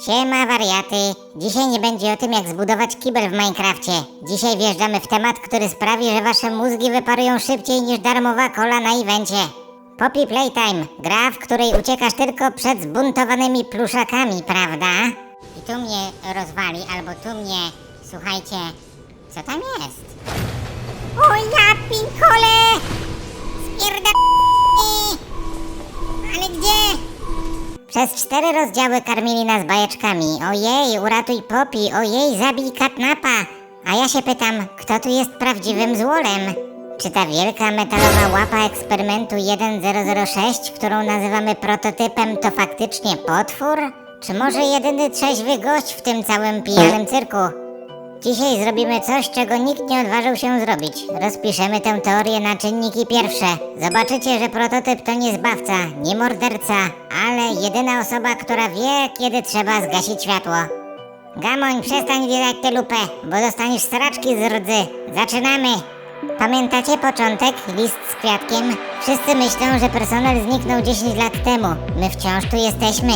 Siema wariaty, dzisiaj nie będzie o tym jak zbudować kibel w Minecrafcie. Dzisiaj wjeżdżamy w temat, który sprawi, że wasze mózgi wyparują szybciej niż darmowa kola na evencie. Poppy Playtime, gra, w której uciekasz tylko przed zbuntowanymi pluszakami, prawda? I tu mnie rozwali, albo tu mnie, słuchajcie, co tam jest? O ja pinkole! Ale gdzie? Przez 4 rozdziały karmili nas bajeczkami. Ojej, uratuj Poppy, ojej, zabij Catnapa. A ja się pytam, kto tu jest prawdziwym złolem? Czy ta wielka metalowa łapa eksperymentu 1006, którą nazywamy prototypem, to faktycznie potwór? Czy może jedyny trzeźwy gość w tym całym pijanym cyrku? Dzisiaj zrobimy coś, czego nikt nie odważył się zrobić. Rozpiszemy tę teorię na czynniki pierwsze. Zobaczycie, że prototyp to nie zbawca, nie morderca, ale jedyna osoba, która wie, kiedy trzeba zgasić światło. Gamoń, przestań wierać tę lupę, bo dostaniesz straczki z rdzy. Zaczynamy! Pamiętacie początek? List z kwiatkiem? Wszyscy myślą, że personel zniknął 10 lat temu. My wciąż tu jesteśmy.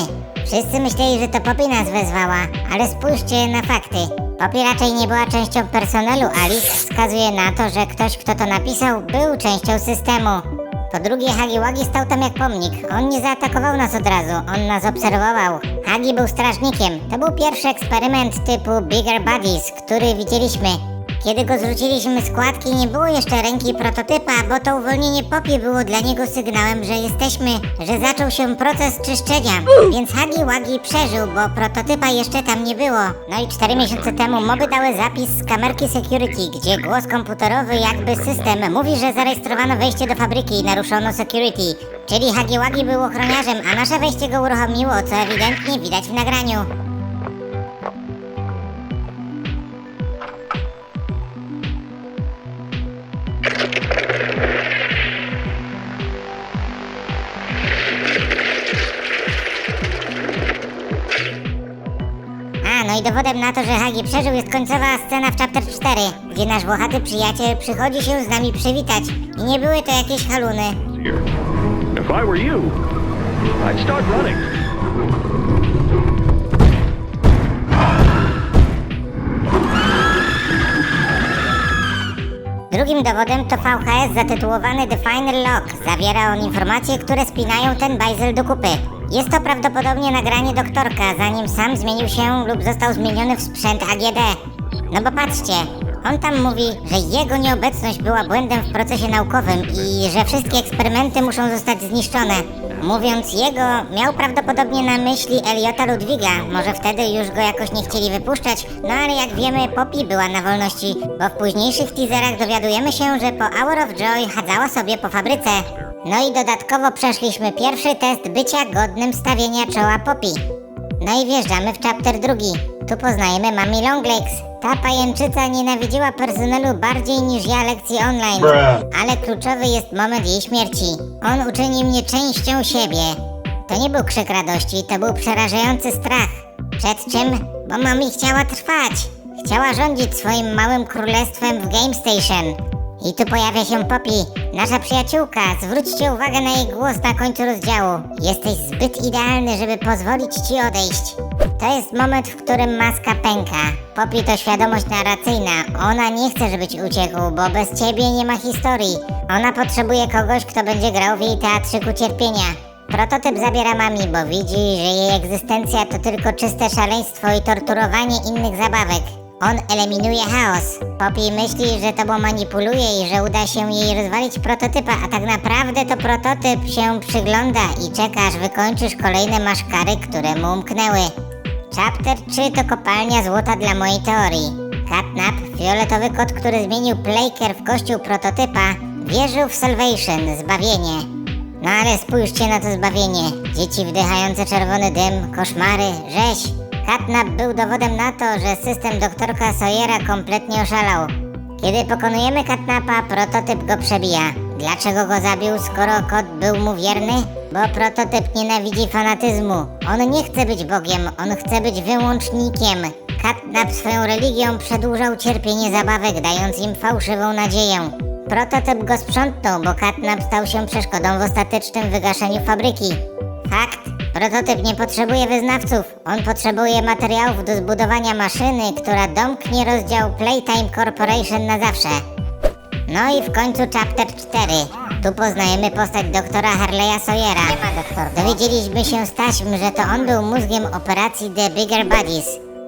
Wszyscy myśleli, że to Poppy nas wezwała, ale spójrzcie na fakty. Poppy raczej nie była częścią personelu, a list wskazuje na to, że ktoś, kto to napisał, był częścią systemu. Po drugie, Huggy Wuggy stał tam jak pomnik. On nie zaatakował nas od razu, on nas obserwował. Huggy był strażnikiem. To był pierwszy eksperyment typu Bigger Buddies, który widzieliśmy. Kiedy go zrzuciliśmy z kładki, nie było jeszcze ręki prototypa, bo to uwolnienie Poppy było dla niego sygnałem, że jesteśmy, że zaczął się proces czyszczenia. Więc Huggy Wuggy przeżył, bo prototypa jeszcze tam nie było. No i 4 miesiące temu moby dały zapis z kamerki security, gdzie głos komputerowy, jakby system, mówi, że zarejestrowano wejście do fabryki i naruszono security. Czyli Huggy Wuggy był ochroniarzem, a nasze wejście go uruchomiło, co ewidentnie widać w nagraniu. No i dowodem na to, że Huggy przeżył, jest końcowa scena w chapter 4, gdzie nasz włochaty przyjaciel przychodzi się z nami przywitać. I nie były to jakieś haluny. If I were you, I'd start running. Drugim dowodem to VHS zatytułowany The Final Lock. Zawiera on informacje, które spinają ten bajzel do kupy. Jest to prawdopodobnie nagranie doktorka, zanim sam zmienił się lub został zmieniony w sprzęt AGD. No bo patrzcie, on tam mówi, że jego nieobecność była błędem w procesie naukowym i że wszystkie eksperymenty muszą zostać zniszczone. Mówiąc jego, miał prawdopodobnie na myśli Eliota Ludwiga. Może wtedy już go jakoś nie chcieli wypuszczać, no ale jak wiemy, Poppy była na wolności, bo w późniejszych teaserach dowiadujemy się, że po Hour of Joy chadzała sobie po fabryce. No i dodatkowo przeszliśmy pierwszy test bycia godnym stawienia czoła Poppy. No i wjeżdżamy w chapter 2. Tu poznajemy Mami Longlegs. Ta pajęczyca nienawidziła personelu bardziej niż ja lekcji online. Ale kluczowy jest moment jej śmierci. On uczyni mnie częścią siebie. To nie był krzyk radości, to był przerażający strach. Przed czym? Bo Mami chciała trwać. Chciała rządzić swoim małym królestwem w Game Station. I tu pojawia się Poppy, nasza przyjaciółka. Zwróćcie uwagę na jej głos na końcu rozdziału. Jesteś zbyt idealny, żeby pozwolić ci odejść. To jest moment, w którym maska pęka. Poppy to świadomość narracyjna. Ona nie chce, żebyś uciekł, bo bez ciebie nie ma historii. Ona potrzebuje kogoś, kto będzie grał w jej teatrzyku cierpienia. Prototyp zabiera Mami, bo widzi, że jej egzystencja to tylko czyste szaleństwo i torturowanie innych zabawek. On eliminuje chaos. Poppy myśli, że tobą manipuluje i że uda się jej rozwalić prototypa, a tak naprawdę to prototyp się przygląda i czeka, aż wykończysz kolejne maszkary, które mu umknęły. Chapter 3 to kopalnia złota dla mojej teorii. Catnap, fioletowy kot, który zmienił Playker w kościół prototypa, wierzył w salvation, zbawienie. No ale spójrzcie na to zbawienie. Dzieci wdychające czerwony dym, koszmary, rzeź. Catnap był dowodem na to, że system doktorka Sawyera kompletnie oszalał. Kiedy pokonujemy Catnapa, prototyp go przebija. Dlaczego go zabił, skoro kot był mu wierny? Bo prototyp nienawidzi fanatyzmu. On nie chce być Bogiem, on chce być wyłącznikiem. Catnap swoją religią przedłużał cierpienie zabawek, dając im fałszywą nadzieję. Prototyp go sprzątnął, bo Catnap stał się przeszkodą w ostatecznym wygaszeniu fabryki. Fakt, Prototyp nie potrzebuje wyznawców. On potrzebuje materiałów do zbudowania maszyny, która domknie rozdział Playtime Corporation na zawsze. No i w końcu chapter 4. Tu poznajemy postać doktora Harley'a Sawyera. Dowiedzieliśmy się z taśm, że to on był mózgiem operacji The Bigger Bodies.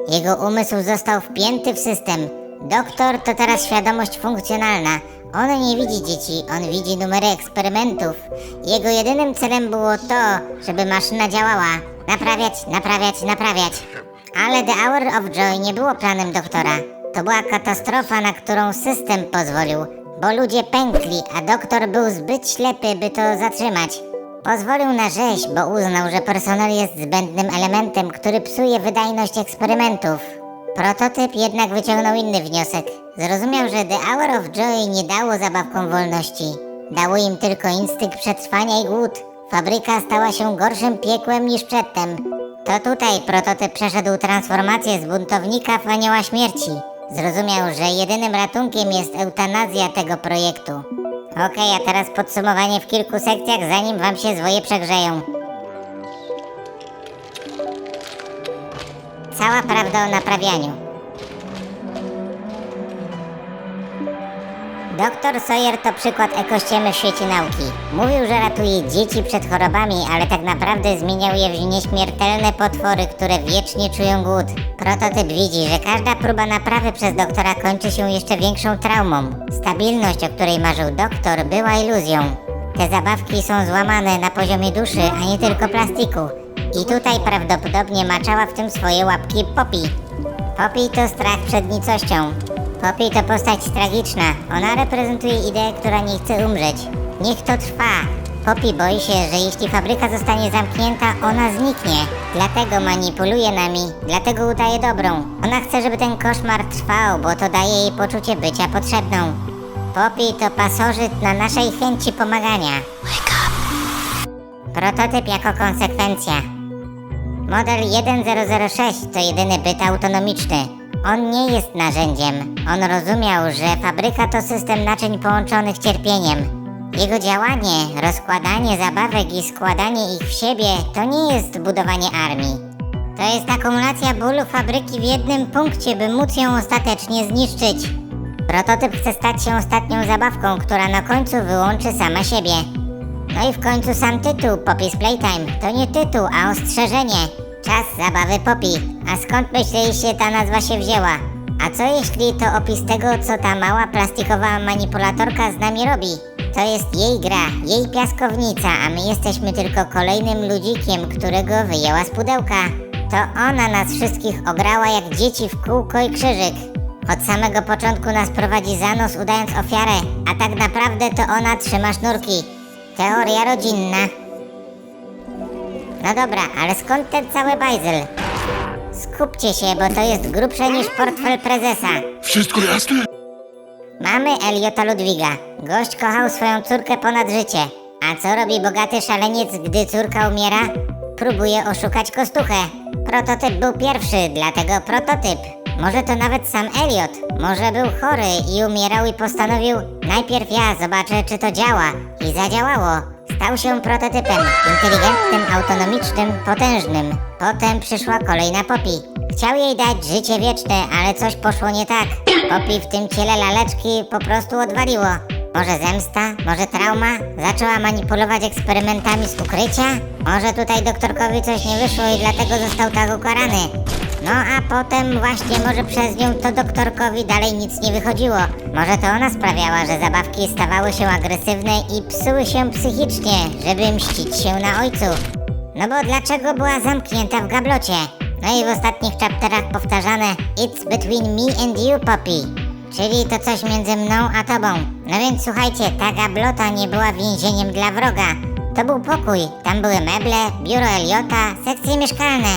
Jego umysł został wpięty w system. Doktor to teraz świadomość funkcjonalna. On nie widzi dzieci, on widzi numery eksperymentów. Jego jedynym celem było to, żeby maszyna działała. Naprawiać. Ale The Hour of Joy nie było planem doktora. To była katastrofa, na którą system pozwolił, bo ludzie pękli, a doktor był zbyt ślepy, by to zatrzymać. Pozwolił na rzeź, bo uznał, że personel jest zbędnym elementem, który psuje wydajność eksperymentów. Prototyp jednak wyciągnął inny wniosek. Zrozumiał, że The Hour of Joy nie dało zabawkom wolności. Dało im tylko instynkt przetrwania i głód. Fabryka stała się gorszym piekłem niż przedtem. To tutaj prototyp przeszedł transformację z buntownika w anioła śmierci. Zrozumiał, że jedynym ratunkiem jest eutanazja tego projektu. Okej, a teraz podsumowanie w kilku sekcjach, zanim wam się zwoje przegrzeją. Cała prawda o naprawianiu. Doktor Sawyer to przykład ekościemy w świecie nauki. Mówił, że ratuje dzieci przed chorobami, ale tak naprawdę zmieniał je w nieśmiertelne potwory, które wiecznie czują głód. Prototyp widzi, że każda próba naprawy przez doktora kończy się jeszcze większą traumą. Stabilność, o której marzył doktor, była iluzją. Te zabawki są złamane na poziomie duszy, a nie tylko plastiku. I tutaj prawdopodobnie maczała w tym swoje łapki Poppy. Poppy to strach przed nicością. Poppy to postać tragiczna. Ona reprezentuje ideę, która nie chce umrzeć. Niech to trwa. Poppy boi się, że jeśli fabryka zostanie zamknięta, ona zniknie. Dlatego manipuluje nami, dlatego udaje dobrą. Ona chce, żeby ten koszmar trwał, bo to daje jej poczucie bycia potrzebną. Poppy to pasożyt na naszej chęci pomagania. Prototyp jako konsekwencja. Model 1006 to jedyny byt autonomiczny. On nie jest narzędziem. On rozumiał, że fabryka to system naczyń połączonych cierpieniem. Jego działanie, rozkładanie zabawek i składanie ich w siebie to nie jest budowanie armii. To jest akumulacja bólu fabryki w jednym punkcie, by móc ją ostatecznie zniszczyć. Prototyp chce stać się ostatnią zabawką, która na końcu wyłączy sama siebie. No i w końcu sam tytuł Poppy's Playtime to nie tytuł, a ostrzeżenie. Czas zabawy Poppy. A skąd myśleliście ta nazwa się wzięła? A co jeśli to opis tego, co ta mała plastikowa manipulatorka z nami robi? To jest jej gra, jej piaskownica, a my jesteśmy tylko kolejnym ludzikiem, którego wyjęła z pudełka. To ona nas wszystkich ograła jak dzieci w kółko i krzyżyk. Od samego początku nas prowadzi za nos, udając ofiarę, a tak naprawdę to ona trzyma sznurki. Teoria rodzinna. No dobra, ale skąd ten cały bajzel? Skupcie się, bo to jest grubsze niż portfel prezesa. Wszystko jasne? Mamy Eliota Ludwiga. Gość kochał swoją córkę ponad życie. A co robi bogaty szaleniec, gdy córka umiera? Próbuje oszukać kostuchę. Prototyp był pierwszy, dlatego prototyp. Może to nawet sam Eliot. Może był chory i umierał i postanowił: najpierw ja zobaczę, czy to działa. I zadziałało. Stał się prototypem. Inteligentnym, autonomicznym, potężnym. Potem przyszła kolejna Poppy. Chciał jej dać życie wieczne, ale coś poszło nie tak. Poppy w tym ciele laleczki po prostu odwaliło. Może zemsta? Może trauma? Zaczęła manipulować eksperymentami z ukrycia? Może tutaj doktorkowi coś nie wyszło i dlatego został tak ukarany? No a potem właśnie może przez nią to doktorkowi dalej nic nie wychodziło. Może to ona sprawiała, że zabawki stawały się agresywne i psuły się psychicznie, żeby mścić się na ojcu. No bo dlaczego była zamknięta w gablocie? No i w ostatnich chapterach powtarzane: It's between me and you, Poppy. Czyli to coś między mną a tobą. No więc słuchajcie, ta gablota nie była więzieniem dla wroga. To był pokój. Tam były meble, biuro Eliota, sekcje mieszkalne.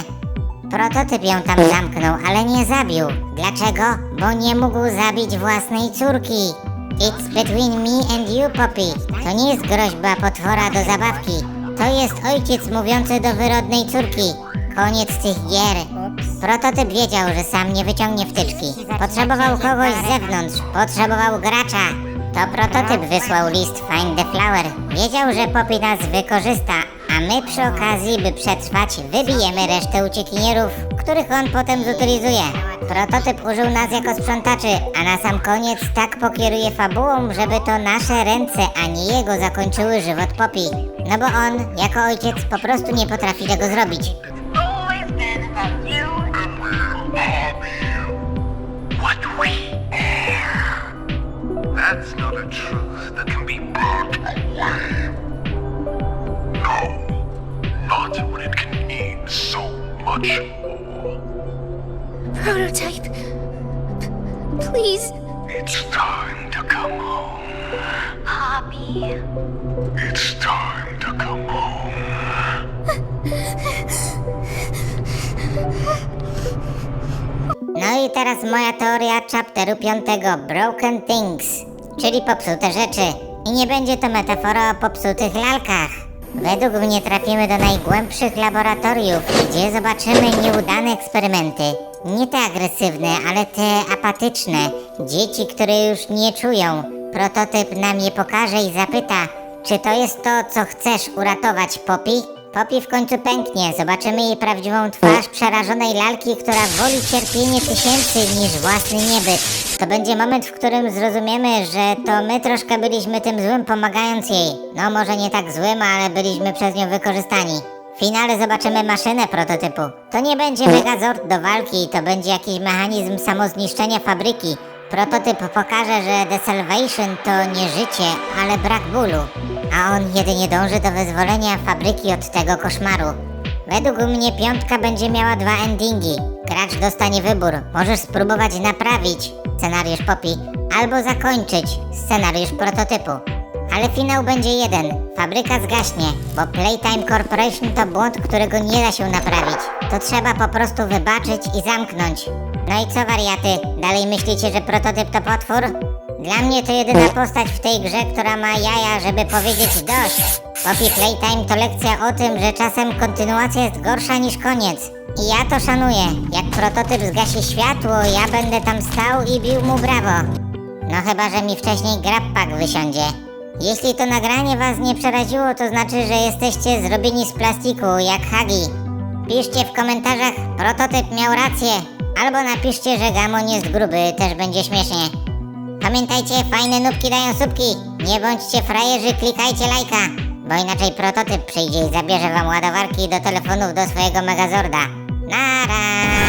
Prototyp ją tam zamknął, ale nie zabił. Dlaczego? Bo nie mógł zabić własnej córki. It's between me and you, Poppy. To nie jest groźba potwora do zabawki. To jest ojciec mówiący do wyrodnej córki. Koniec tych gier. Prototyp wiedział, że sam nie wyciągnie wtyczki. Potrzebował kogoś z zewnątrz. Potrzebował gracza. To prototyp wysłał list Find the Flower. Wiedział, że Poppy nas wykorzysta, a my przy okazji, by przetrwać, wybijemy resztę uciekinierów, których on potem zutylizuje. Prototyp użył nas jako sprzątaczy, a na sam koniec tak pokieruje fabułą, żeby to nasze ręce, a nie jego zakończyły żywot Poppy. No bo on, jako ojciec, po prostu nie potrafi tego zrobić. Always been about you and What we are. That's not a truth that can be brought away. No, not when it can mean so much more. Prototype. Please, It's time to come home. Poppy. It's time to come home. No i teraz moja teoria chapteru 5, Broken Things, czyli popsute rzeczy. I nie będzie to metafora o popsutych lalkach. Według mnie trafimy do najgłębszych laboratoriów, gdzie zobaczymy nieudane eksperymenty. Nie te agresywne, ale te apatyczne. Dzieci, które już nie czują. Prototyp nam je pokaże i zapyta, czy to jest to, co chcesz uratować, Poppy? Poppy w końcu pęknie, zobaczymy jej prawdziwą twarz przerażonej lalki, która woli cierpienie tysięcy niż własny niebyt. To będzie moment, w którym zrozumiemy, że to my troszkę byliśmy tym złym, pomagając jej. No może nie tak złym, ale byliśmy przez nią wykorzystani. W finale zobaczymy maszynę prototypu. To nie będzie Megazord do walki, to będzie jakiś mechanizm samozniszczenia fabryki. Prototyp pokaże, że The Salvation to nie życie, ale brak bólu. A on jedynie dąży do wyzwolenia fabryki od tego koszmaru. Według mnie 5 będzie miała 2 endingi. Gracz dostanie wybór. Możesz spróbować naprawić scenariusz Poppy, albo zakończyć scenariusz prototypu. Ale finał będzie jeden. Fabryka zgaśnie, bo Playtime Corporation to błąd, którego nie da się naprawić. To trzeba po prostu wybaczyć i zamknąć. No i co, wariaty? Dalej myślicie, że prototyp to potwór? Dla mnie to jedyna postać w tej grze, która ma jaja, żeby powiedzieć dość. Poppy Playtime to lekcja o tym, że czasem kontynuacja jest gorsza niż koniec. I ja to szanuję. Jak prototyp zgasi światło, ja będę tam stał i bił mu brawo. No chyba, że mi wcześniej grab pack wysiądzie. Jeśli to nagranie was nie przeraziło, to znaczy, że jesteście zrobieni z plastiku, jak Hagi. Piszcie w komentarzach, prototyp miał rację. Albo napiszcie, że Gamon jest gruby, też będzie śmiesznie. Pamiętajcie, fajne nubki dają słupki. Nie bądźcie frajerzy, klikajcie lajka. Bo inaczej prototyp przyjdzie i zabierze wam ładowarki do telefonów do swojego Megazorda. Nara!